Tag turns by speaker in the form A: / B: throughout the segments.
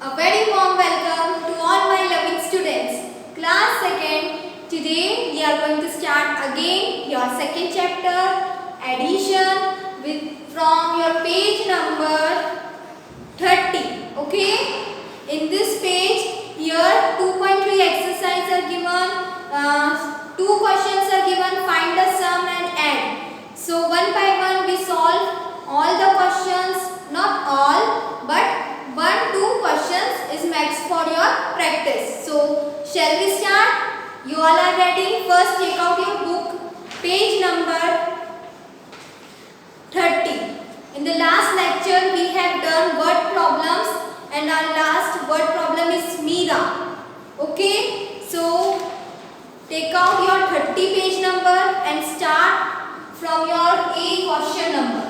A: A very warm welcome to all my loving students. Class 2nd. Today we are going to start again your second chapter, addition, from your page number 30. Okay? In this page, here 2.3 exercise are given. Two questions are given. Find the sum and add. So one by one we solve all the questions. Not all, but 1-2 questions is max for your practice. So shall we start? You all are ready? First take out your book, page number 30. In the last lecture we have done word problems and our last word problem is Mira. Okay, so take out your 30 page number and start from your A question number.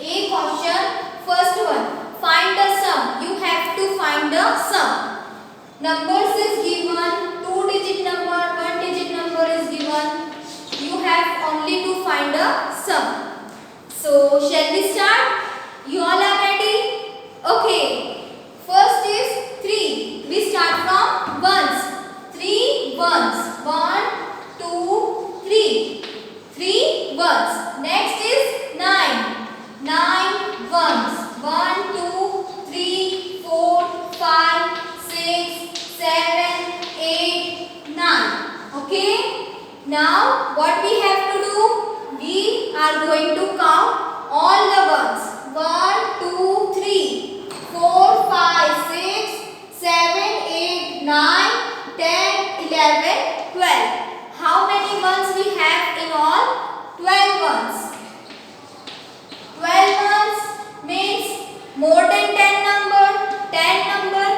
A: A question. First one, find the sum. You have to find the sum. Numbers is given, 2-digit number, 1-digit number is given. You have only to find the sum. So, shall we start? You all are ready? Okay. First is 3. We start from ones. 3 ones. 1, 2, 3. 3 ones. Next is 9. 9 ones. 1, 2, 3, 4, 5, 6, 7, 8, 9. Okay. Now what we have to do? We are going to count all the ones. 1, 2, 3, 4, 5, 6, 7, 8, 9, 10, 11, 12. How many ones we have in all? 12 ones. 12 ones means more than 10 number. 10 number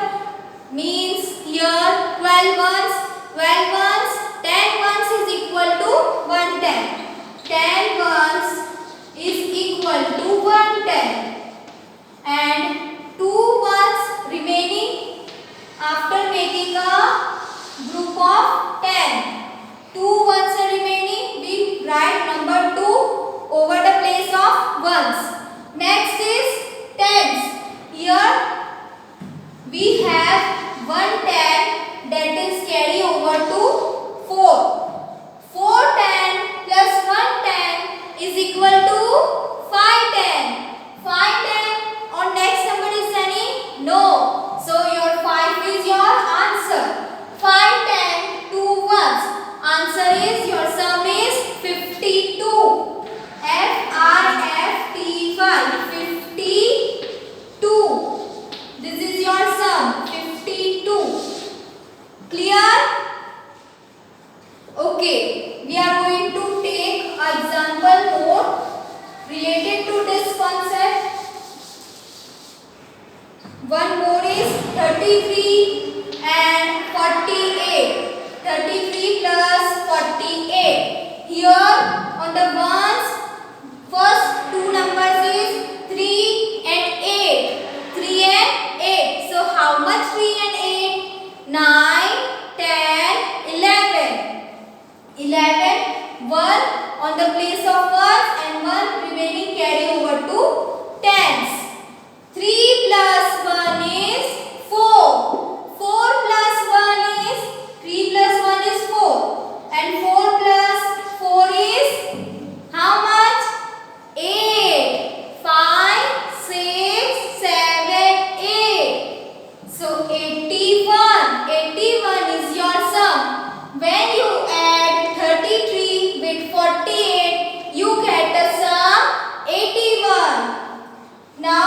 A: means here 12 ones. 12 ones, 10 ones is equal to 110. 10 ones is equal to 110. And 2 ones remaining after making a group of 10. 2 ones are remaining. We write number 2 over the place of ones. Next is tens. Here we have 110 that is carry over to 4. 410 plus 110 is equal to 510. 510 on next number is any? No. So your 5 is your answer. 510 2 ones. Answer is your sum is 52. F-I-F-T-Y, 52. This is your sum, 52. Clear? Okay, we are going to take an example more related to this concept. One more is 33 and 48. 33 plus 48. Here on the ones, first two numbers is 3 and 8. 3 and 8. So how much 3 and 8? 9, 10, 11. 11. 1 on the place of ones and 1 remaining carry over to tens. 3 plus 1 is 4. 4 plus 1 is 3 plus 1 is 4. And 4 plus 4 is how much? 8. 5, 6, 7, 8. So 81. 81 is your sum. When you add 33 with 48, you get the sum 81. Now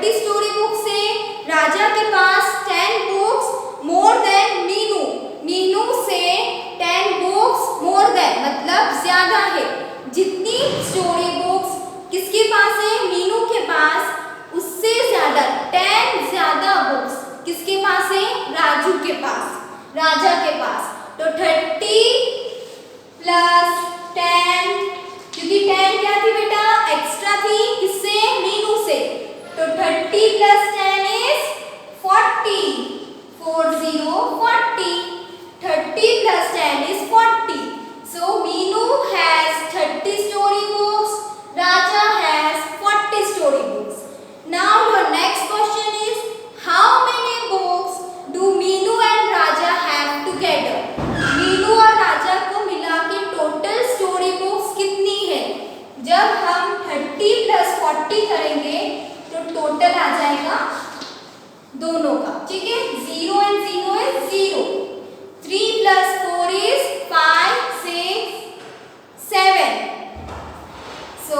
A: 30 story books है, राजा के पास 10 books more than Meenu, Meenu से 10 books more than मतलब ज्यादा है। जितनी story books किसके पास है, मीनू के पास, उससे ज्यादा 10 ज्यादा बुक्स किसके पास है, राजू के पास, राजा के पास। तो 30 प्लस 10, क्योंकि 10 क्या थी बेटा, एक्स्ट्रा थी, किससे, मीनू से, तो 30 plus 10 is 40, 40 40, 30 plus 10 is 40. So Meenu has 30 story books, Raja has 40 story books. Now your next question is, how many books do Meenu and Raja have together? Meenu और राजा को मिला के टोटल स्टोरी बुक्स कितनी है? जब हम 30 plus 40 करेंगे तो टोटल आ जाएगा दोनों का, ठीक है, 0 and 0 is 0. 3 plus 4 is 5, 6, 7. So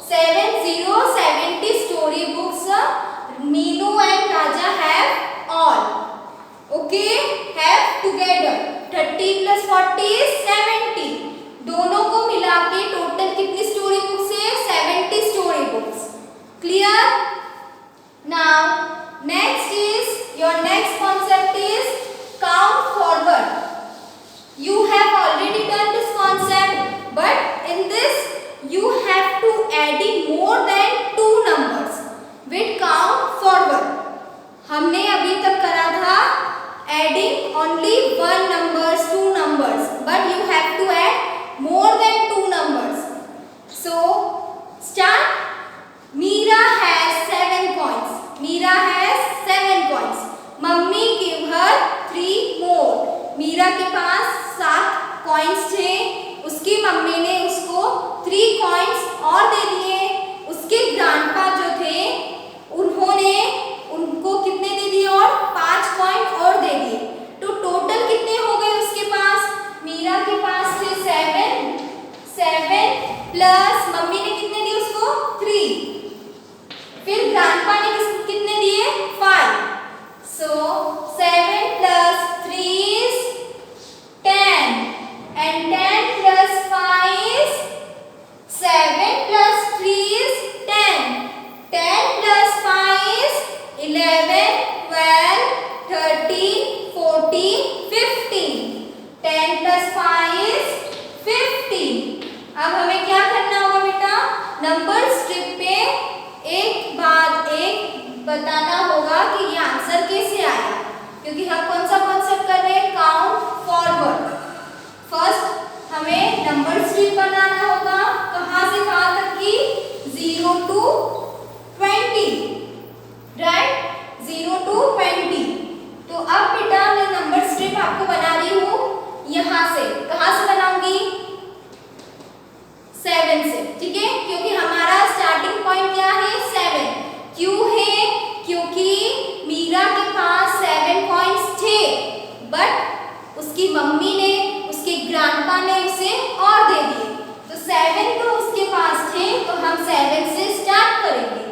A: 70 story books Meenu and Raja have all. Okay, have together. 30 plus 40 is 70. दोनों को मिला के टोटल कितनी स्टोरी बुक्स है, 70 story books. Clear? Now next is your next concept is count forward. You have already done this concept, but in this you have to adding more than 2 numbers with count forward. हमने अभी तक करा था adding only 1 numbers, 2 numbers, but you have to add more than 2 numbers. So start. Meera has 7 coins. Meera has 7 coins. Mummy give her 3 more. Meera के पास 7 coins थे, उसकी mummy ने उसको 3 कॉइन्स और दे दिए। उसके ग्रैंडपा जो थे उन्होंने उनको कितने दे दिए, और 5 कॉइन और दे दिए। तो टोटल कितने हो गए उसके पास, मीरा के पास थे 7 प्लस मम्मी ने कितने दिए उसको 3, फिर ग्रैंडपा ने कितने दिए 5. So 7 plus 3 is 10 and 10 plus 5 is 7 plus 3 is 10. 10 plus 5 is 11, 12, 13, 14, 15. 10 plus 5 is 15. अब हमें क्या करना होगा बेटा, नंबर स्ट्रिप पे एक बाद एक बताना होगा कि ये आंसर कैसे आया, क्योंकि हम कौन सा कॉन्सेप्ट कर रहे हैं, काउंट फॉरवर्ड. फर्स्ट हमें नंबर स्ट्रिप बनाना होगा, कहाँ से कहाँ तक की, 0 to 20, राइट, 0 to 20. तो अब बेटा मैं नंबर स्ट्रिप आपको बना रही हूँ, यहाँ से, कहाँ से बनाऊंगी, 7 से, ठीक है, क्योंकि हमारा स्टार्टिंग पॉइंट क्या है, 7. क्यों है, क्योंकि मीरा के पास 7 कॉइन्स थे, बट उसकी मम्मी ने, उसके ग्रैंडपा ने उसे और दे दिए. तो 7 तो उसके पास थे, तो हम 7 से स्टार्ट करेंगे.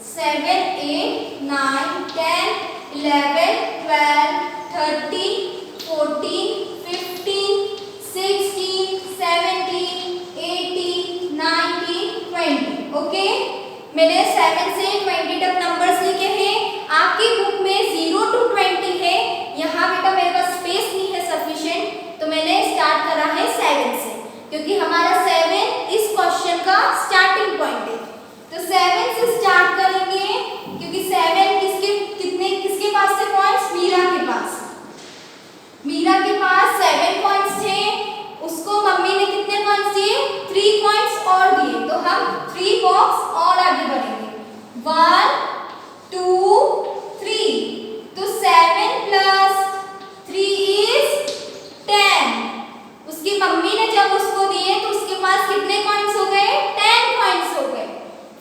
A: 7, 8, 9, 10, 11, 12, 13, 14, 15, 16, 17, 18, 19, 20. ओके, मैंने 7 से 20 तक नंबर्स लिखे हैं. आपकी बुक में 0 to 20 है, यहाँ बेटा मेरे पास स्पेस नहीं है सफिशिएंट, तो मैंने स्टार्ट करा है 7 से, क्योंकि हमारा 7 इस क्वेश्चन का स्टार्टिंग पॉइंट है. तो 7 से स्टार्ट करेंगे, क्योंकि 7 किसके पास थे कॉइन्स, मीरा के पास. मीरा के पास 7 कॉइन्स थे, उसको मम्मी ने कितने कॉइन्स दिए, 3 कॉइन्स और दिए. तो हम 3 बॉक्स और आगे बढ़ेंगे, 1, 2, 3. तो 7 plus 3 is 10. उसकी मम्मी ने जब उसको दिए तो उसके पास कितने कॉइन्स हो गए, 10 कॉइन्स हो गए.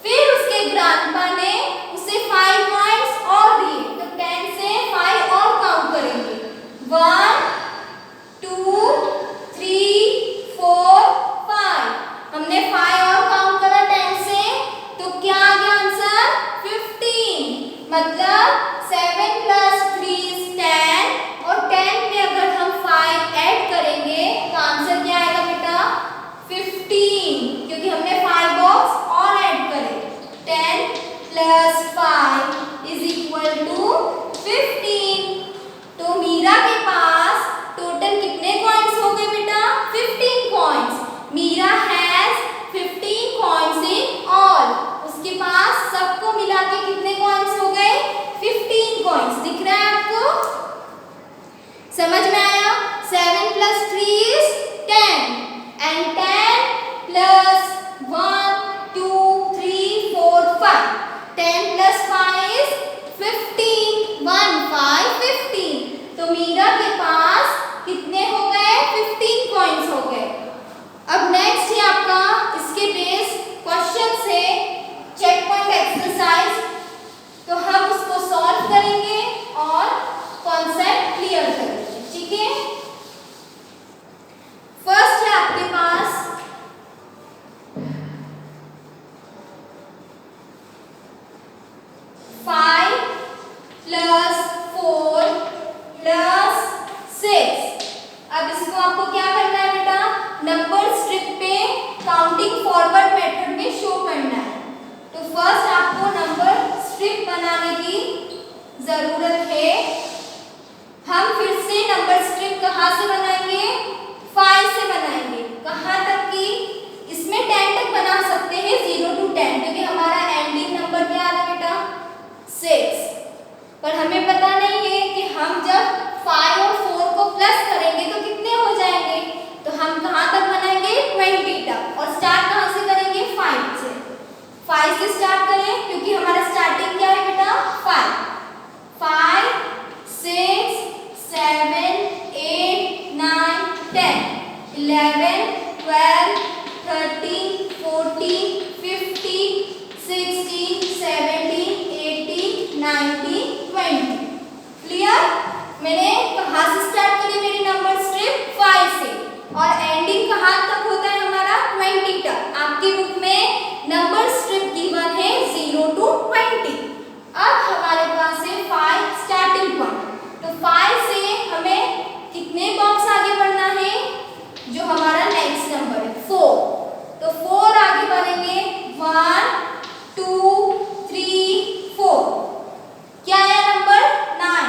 A: फिर उसके ग्रैंडपा ने उसे 5 कॉइन्स और दिए, तो 10 से 5 और काउंट करेंगे, 1, 2, 3, 4, 5. हमने 5 और काउंट करा 10 से, तो क्या आ गया आंसर, दिख रहा है आपको? समझ में आया? 7 plus 3 is 10 and 10 plus 1 2 3 4 5. 10 plus 5 is 15. 1 5 15. तो मीरा के पास कितने हो गए? 15 कॉइन्स हो गए। अब नेक्स्ट है आपका इसके बेस क्वेश्चन से चेक पॉइंट एक्सरसाइज। तो हम उसको सॉल्व करेंगे और कॉन्सेप्ट क्लियर करेंगे, ठीक है? फर्स्ट है आपके पास 5 plus 4 plus 6। अब इसको आपको क्या करना है बेटा? नंबर स्ट्रिप पे काउंटिंग फॉरवर्ड मेथड में शो करना है। तो फर्स्ट आपको नंबर स्ट्रिप बनाने की जरूरत है। हम फिर से नंबर स्ट्रिप कहाँ से बनाएंगे? 5 से बनाएंगे। कहाँ तक की? इसमें 10 तक बना सकते हैं, 0 to 10, क्योंकि हमारा एंडिंग नंबर क्या आ रहा है बेटा? 6। पर हमें पता नहीं है कि हम जब 5 और 4 को प्लस करेंगे तो कितने हो जाएंगे। तो हम कहाँ तक बनाएंगे? 20 तक। और स्टार्ट कहाँ से करेंगे? 5 से। 5 से स्टार्ट करें क्योंकि हमारा स्टार्टिंग क्या है बेटा? 5 5 6 7 8 9 10 11 12 13 14 15 16 17 18 19 20। क्लियर? मैंने कहाँ से स्टार्ट करी मेरी नंबर स्ट्रिप? 5 से। और एंडिंग कहाँ तक होता है हमारा? 20 तक। आपकी बुक में नंबर स्ट्रिप गिवन है 0 to 20। अब हमारे पास है 5 स्टार्टिंग पॉइंट। तो 5 से हमें कितने बॉक्स आगे बढ़ना है? जो हमारा नेक्स्ट नंबर है 4। तो 4 आगे बढ़ेंगे। 1 2 3 4। क्या आया नंबर? 9।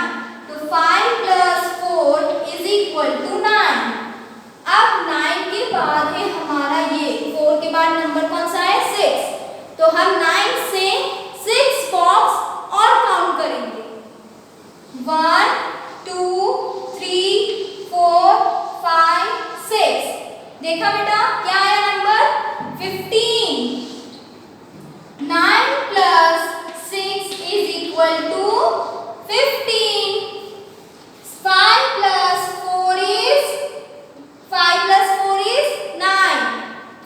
A: तो 5 plus 4 is equal to 9। अब 9 के बाद है हमारा ये 4 के बाद नंबर कौन सा है? 6। तो हम 9 से 6 बॉक्स और काउंट करेंगे। 1 2 3 4 5 6। देखा बेटा क्या आया number? 15। 9 plus 6 is equal to 15। 5 plus 4 is 9।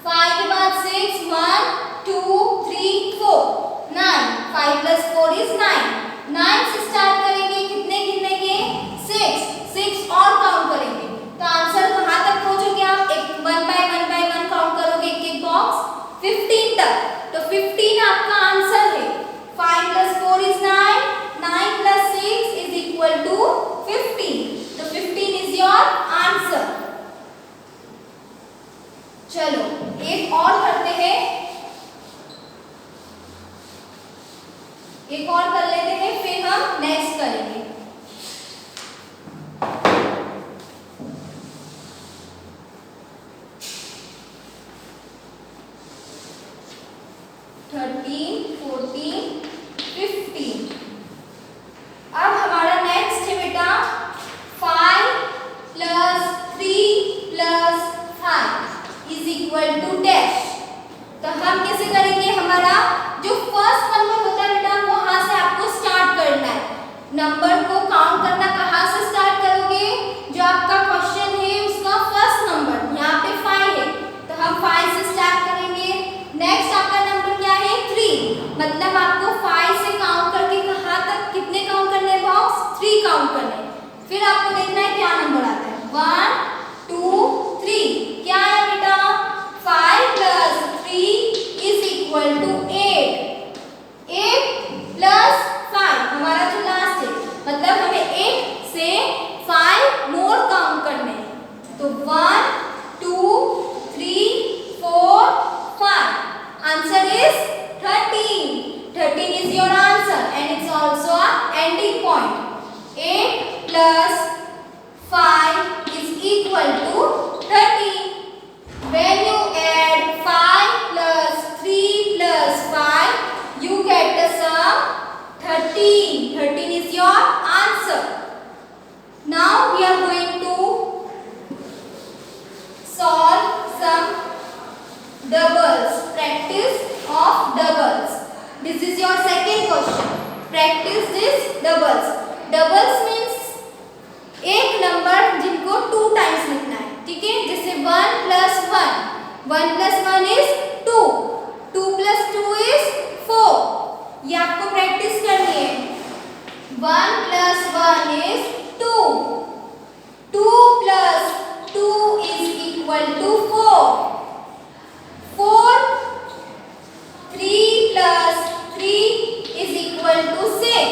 A: 5 के बाद 6 1 2 3 4 9। 5 plus 4 is 9। 9 से स्टार्ट करेंगे। कितने कितने के? 6 और काउंट करेंगे। तो आंसर कहाँ तक पहुंचोगे आप? एक 1 by 1 काउंट करोगे एक एक बॉक्स 15 तक। तो 15 आपका आंसर है। 5 plus 4 is 9। 9 plus 6 is equal to 15। तो 15 is your answer। चलो एक और करते हैं, एक और कर लेते हैं, फिर हम नेक्स्ट करेंगे। अब हमारा नेक्स्ट है बेटा 5 plus 3 plus 5 is equal to dash। तो हम कैसे करेंगे? हमारा जो फर्स्ट नंबर होता है बेटा वहां से आपको स्टार्ट करना है। नंबर को काउंट करना कहाँ से स्टार्ट करोगे? जो आपका क्वेश्चन है उसका फर्स्ट नंबर यहाँ पे 5 है, तो हम 5 से स्टार्ट करेंगे। नेक्स्ट आपका नंबर क्या है? 3। मतलब आपको 5 से काउंट करके कहाँ तक कितने काउंट करने हैं बॉक्स? 3 काउंट करने हैं। फिर आपको देखना है क्या नंबर आता है। 1 2 3। क्या है बेटा? 5 plus 3 is equal to 8। 8 plus 5 हमारा जो लास्ट है, मतलब हमें 8 से 5 मोर काउंट करने हैं। तो 1 2 3 4 5। Answer is 13। 13 is your answer and it's also a ending point। 8 plus 5 is equal to 13। When you add 5 plus 3 plus 5, you get the sum 13. 13 is your answer. practice this doubles. Doubles means एक number जिनको 2 times लिखना है, ठीक है। जैसे 1 + 1, 1 + 1 is 2, 2 + 2 is 4। ये आपको practice करनी है। 1 + 1 is 2, 2 + 2 is equal to 4, 4, 3 + 3 is equal to 6,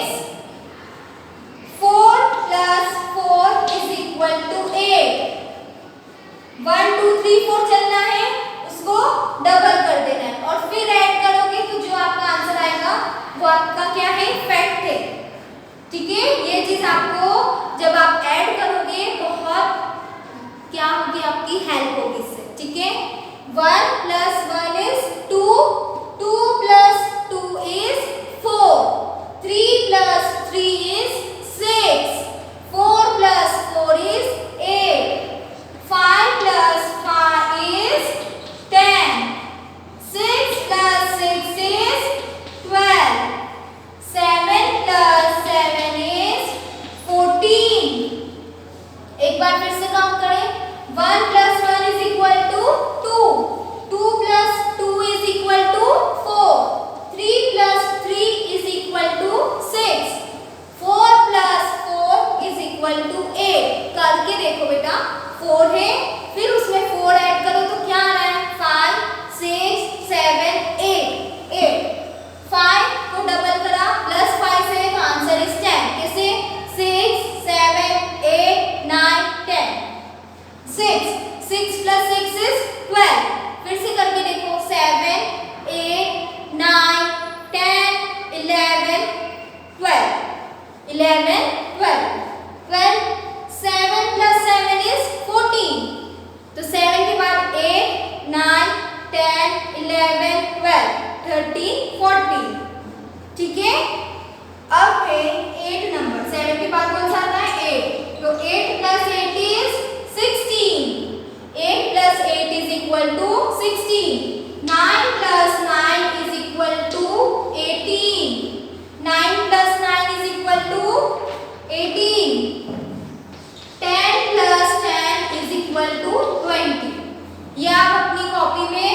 A: 4 + 4 is equal to 8। 1 2 3 4 चलना है, उसको डबल कर देना है और फिर ऐड करोगे तो जो आपका आंसर आएगा वो आपका क्या है, फैक्ट है, ठीक है। ये चीज आपको जब आप ऐड करोगे बहुत क्या होगी, आपकी हेल्प होगी इससे, ठीक है। 1 + 1 is 2, 2 + 2 is 4, 3 + 3 is 6, 4 + 4 is 8, 5 + 5 is 10, 6 + 6 is 12, 7 + 7 is 14। एक बार फिर से काउंट करें। 1 + 1 is equal to 2, 2 + 2 is equal to 4, 3 + 3 is equal to 6, 4 + 4 is equal to 8। करके देखो बेटा, 4 है, फिर उसमें 4 ऐड करो तो क्या आ रहा है, 5 6 7 8, 8। 5 को डबल करा +5 से तो आंसर इज 10। कैसे, 6 7 8 9 10, 6 6 + 6 is 12। फिर से करके देखो, 7 8 9 10 11 12, 11 12 12, 7 + 7 is 14। तो 7 के बाद 8 9 10 11 12 13 14, ठीक है। अब है 8 नंबर, 7 के बाद कौन सा आता है, 8। तो 8 + 8 is 16, 8 + 8 is equal to 16, 9 + 9 is equal to 18, 9 + 9 is equal to 18, 10 + 10 is equal to 20। ये आप अपनी कॉपी में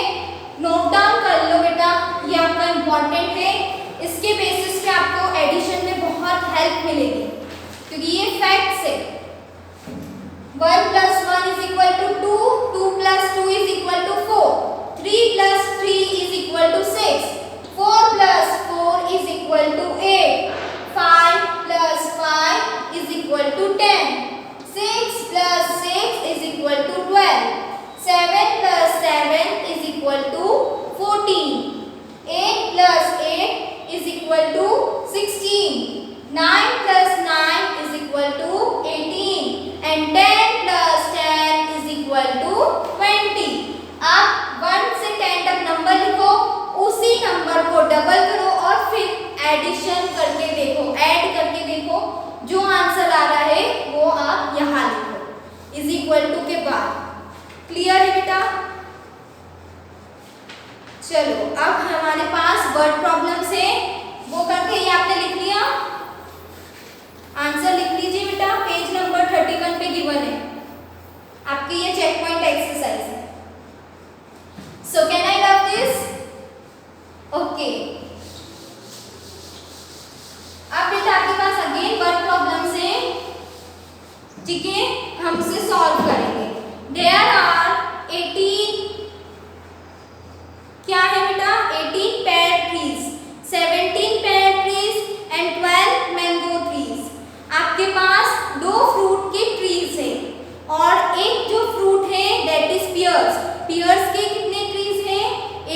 A: नोट डाउन कर लो बेटा, ये आपका इम्पोर्टेंट है। इसके बेसिस पे आपको एडिशन में बहुत हेल्प मिलेगी क्योंकि ये फैक्ट्स है। 1 + 1 is equal to 2, 2 + 2 is equal to 4, 3 + 3 is equal to 6, 4 + 4 is equal to 8, 5 + 5 is equal to 10, 6 + 6 is equal to 12, 7 + 7 is equal to 14, 8 + 8 is equal to 16, 9 + 9 is equal to 18 and 10 + 10 is equal to 20। आप 1 से 10 तक number लिखो, उसी number को double करो और फिर addition करके देखो, ऐड करके देखो, जो आंसर आ रहा है वो आप यहाँ लिखो इज इक्वल टू के बाद। क्लियर है बेटा? चलो अब हमारे पास वर्ड प्रॉब्लम्स है, वो करके ये आपने लिख लिया, आंसर लिख लीजिए बेटा। पेज नंबर 31 पे गिवन है आपकी ये चेक पॉइंट एक्सरसाइज है। So can I love this? Okay, अब बेटा आपके पास अगेन वर्ड प्रॉब्लम्स है, ठीक है, हम उसे सॉल्व करेंगे। देयर आर 18, क्या है बेटा, 18 pair trees, 17 pair trees and 12 mango trees. आपके पास 2 फ्रूट के ट्रीज है और एक जो फ्रूट है दैट इज पियर्स। पियर्स के कितने ट्रीज हैं,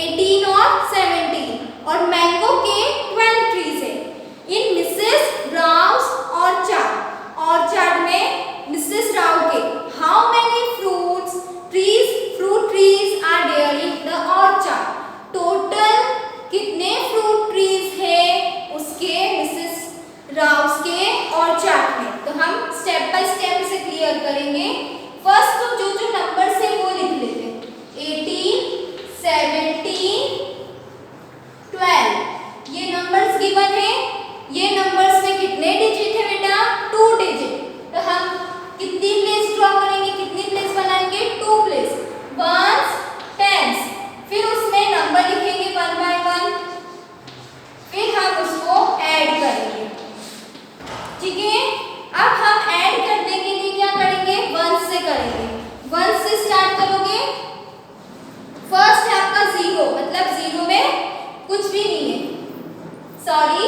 A: 18 और 17, और मैंगो के 12 ट्रीज है इन मिसेस राउस ऑर्चार्ड में मिसेस राव के। How many fruit trees are there in the orchard? Total कितने फ्रूट ट्रीज है उसके मिसेस राउस के ऑर्चार्ड में? तो हम स्टेप बाय स्टेप इसे क्लियर करेंगे। फर्स्ट तो जो नंबर्स है वो लिख लेते हैं, 18 17 12 ये नंबर्स गिवन है, ये नंबर सॉरी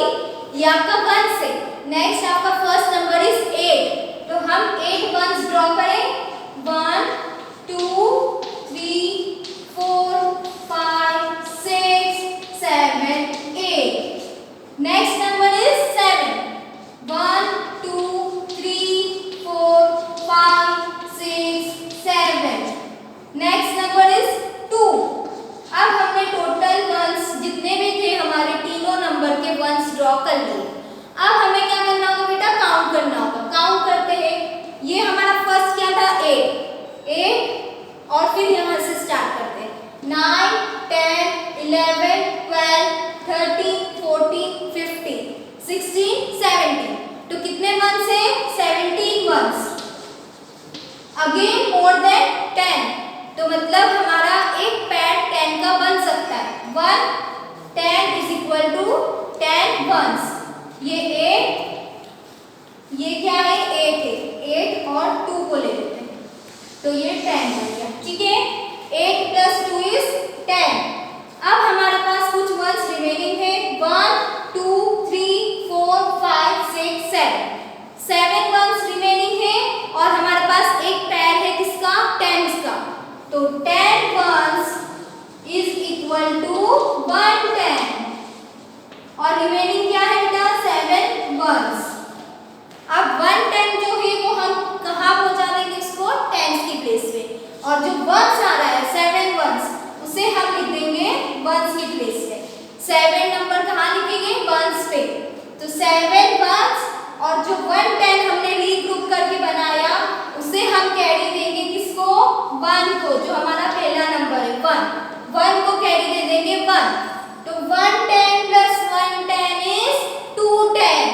A: ये आपका 1 से। नेक्स्ट आपका फर्स्ट नंबर इज 8, तो हम 8 वंस ड्रॉ करें। 1 2 3 4 5 6 7 8। Next number is 7। 1 2 3 4 5 6 7। Next number is 2। अब हमने टोटल वंस जितने भी थे हमारे तीनों नंबर के वंस ड्रॉ कर लिए। अब हमें क्या करना होगा बेटा, काउंट करना होगा। काउंट करते हैं। ये हमारा फर्स्ट क्या था 8 और फिर यहाँ से स्टार्ट करते हैं 9 10 11 12 13 14 15 16 17। तो कितने वंस है 17 वंस। अगेन मोर देन 10, तो मतलब हमारा एक पैड 10 का बन सकता है। 1 10 इज इक्वल टू 10 वंस। ये 8, ये क्या है 8 है, 8 और 2 को ले लेते हैं तो ये 10 बन गया। ठीक है, 8 प्लस 2 इज 10। अब हमारे पास कुछ वंस रिमेनिंग है। 1 2 3 4 5 6 7 वंस रिमेनिंग है और हमारे पास एक पैर है किसका, 10s का। तो 10 वंस इज इक्वल टू 110 और रिमेनिंग क्या है बेटा 7 वंस। अब 110 जो है वो हम कहाँ पहुंचा देंगे इसको, 10s की प्लेस पे, और जो वंस आ रहा है 7 वंस उसे हम लिख देंगे वंस की प्लेस पे। 7 नंबर कहाँ लिखेंगे, वंस पे। तो 7 वंस और जो 110 हमने रीग्रुप करके बनाया उसे हम कैरी देंगे किसको, 1 को, जो हमारा पहला नंबर है 1 को कैरी दे देंगे 1। तो 110 plus 110 is 210,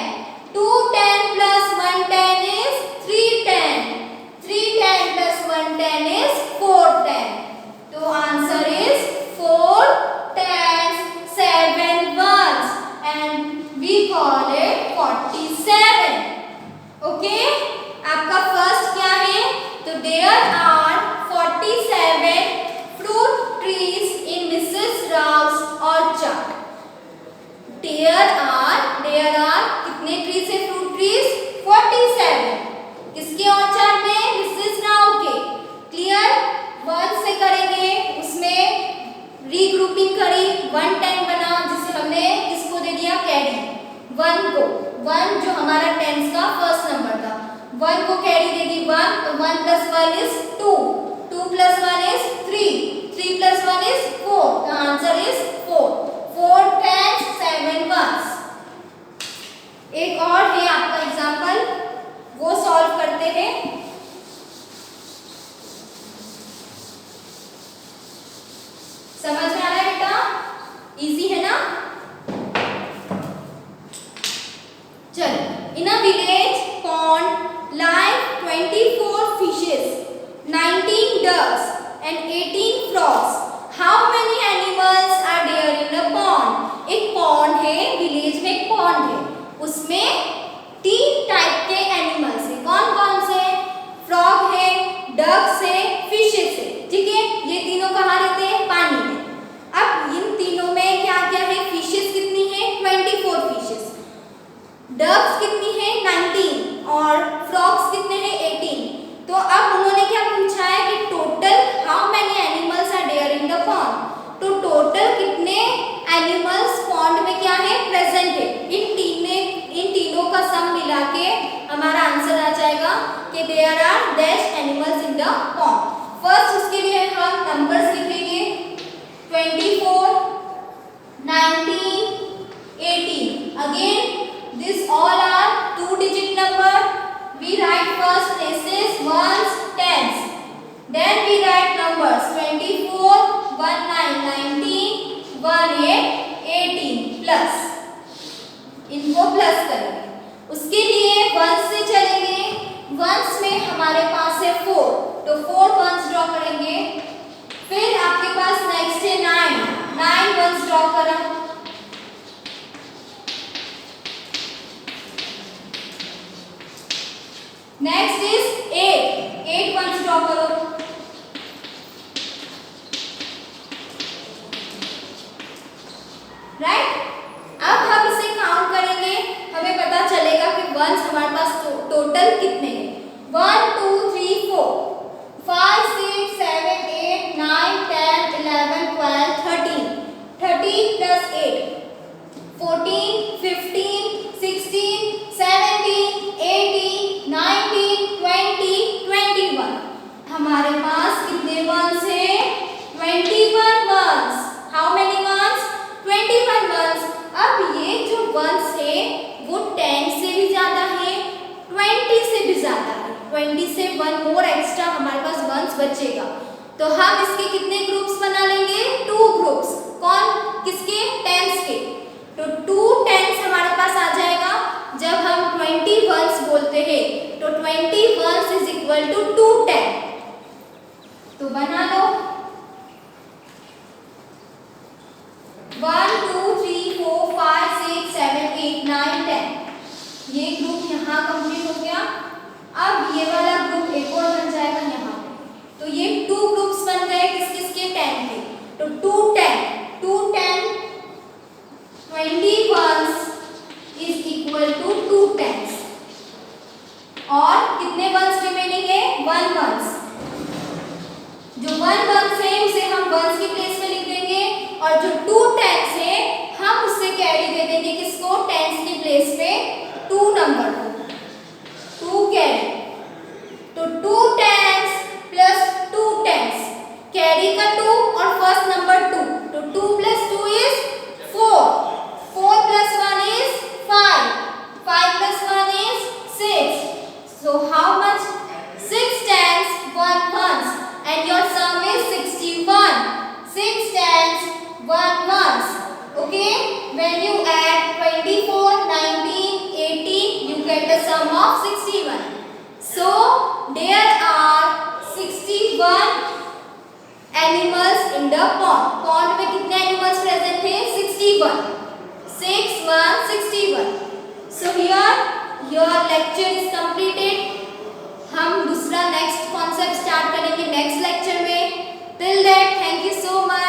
A: 210 plus 110 is 310, 310 plus 110 is 410। तो answer is 4 10s 7 ones and we call it 47। Okay, आपका फर्स्ट क्या है, तो there are 47 fruit trees in Mrs. Rao's orchard। There are कितने ट्रीज है, फ्रूट ट्रीज 47। किसके ऑर्चर्ड में, मिसेस राव के। क्लियर, 1 से करेंगे, उसमें रीग्रुपिंग करी, 110 बना जिसे हमने किसको दे दिया, कैरी 1 को। 1 जो हमारा 10s का फर्स्ट नंबर था, 1 को कैरी देगी 1, तो 1 plus 1 is 2, 2 plus 1 is 3, 3 plus 1 is 4। The answer is 4, 4 10s 7 ones। एक और है आपका एग्जाम्पल, वो सॉल्व करते हैं। समझ में आ रहा है बेटा, इजी है ना। चलो, इन a village pond lie 24 fishes, 19 ducks and 18 frogs। How many animals are there in a pond? एक pond है, विलेज में एक pond है, उसमें 3 टाइप के एनिमल्स है। कौन कौन से, फ्रॉग है, डक्स है, फिशेस है। ठीक है, ये तीनों कहाँ रहते हैं, पानी में। अब इन तीनों में क्या क्या है, फिशेस कितनी है 24 फिशेस, डक्स कितनी है 19 और फ्रॉग्स कितने हैं 18। तो अब उन्होंने क्या पूछा है कि total how many animals are there in the pond. तो टोटल कितने एनिमल्स पॉन्ड में क्या है, प्रेजेंट है। इन तीनों का सम मिला के हमारा आंसर आ जाएगा कि there are dash animals in the pond. First उसके लिए हम नंबर्स लिखेंगे 24 19 18। Again these all are 2-digit number. We write first places ones, tens, then we write numbers 24 19 19 18 18 plus, इनको प्लस करेंगे। उसके लिए वंस से चलेंगे, वंस में हमारे पास है 4, तो 4 वंस ड्रॉ करेंगे। फिर आपके पास नेक्स्ट है 9 वंस ड्रॉ करा। नेक्स्ट इज 8 वंस ड्रॉ करो। राइट, अब हम इसे टोटल कितने हैं? 1 2 3 4 5 6 7 8 9 10 11 12 13 13 plus 8 14 15 16 17 18 19 20 21 हमारे पास कितने वंस हैं? 21 ones. How many ones? 21 ones. अब ये जो वंस है वो 10 से भी ज्यादा है, 20 से भी ज्यादा है। 20 से 1 मोर एक्स्ट्रा हमारे पास वंस बचेगा, तो हम इसके कितने ग्रुप्स बना लेंगे? 2 ग्रुप्स। कौन किसके? टेंस के। तो 2 टेंस हमारे पास आ जाएगा। जब हम 20 वंस बोलते हैं तो 20 वंस इज इक्वल टू 2 10। तो बना लो 1 2 3 4 5 6 7 8 9 10। ये ग्रुप यहाँ कंप्लीट हो गया। अब ये वाला ग्रुप एक और बन जाएगा यहाँ पे। तो ये 2 ग्रुप्स बन गए किस किस के? 10 के। तो 2 10 20 ones is equal to 2 tens. और कितने वंस रिमेनिंग है? 1 वंस। जो 1 वंस है उसे हम वंस की प्लेस में लिख देंगे, और जो 2 टेंस है हम उससे कैरी दे देंगे किसको? टेंस की प्लेस पे 2 नंबर को, 2 कैरी। तो 2 टेंस प्लस 2 टेंस, कैरी का 2 और फर्स्ट नंबर 2, तो 2 plus 2 is 4, 4 plus 1 is 5, 5 plus 1 is 6. So how much? 6 tens, 1 ones, and your sum is 61. 6 tens, 1 ones. Okay? When you add 24, 19, 18, you get the sum of 61. So there are 61 animals in the pond. Pond में कितने animals present थे? 61. 6 1 61. So here your lecture is completed. हम दूसरा next concept start करेंगे next lecture में. Till that, thank you so much.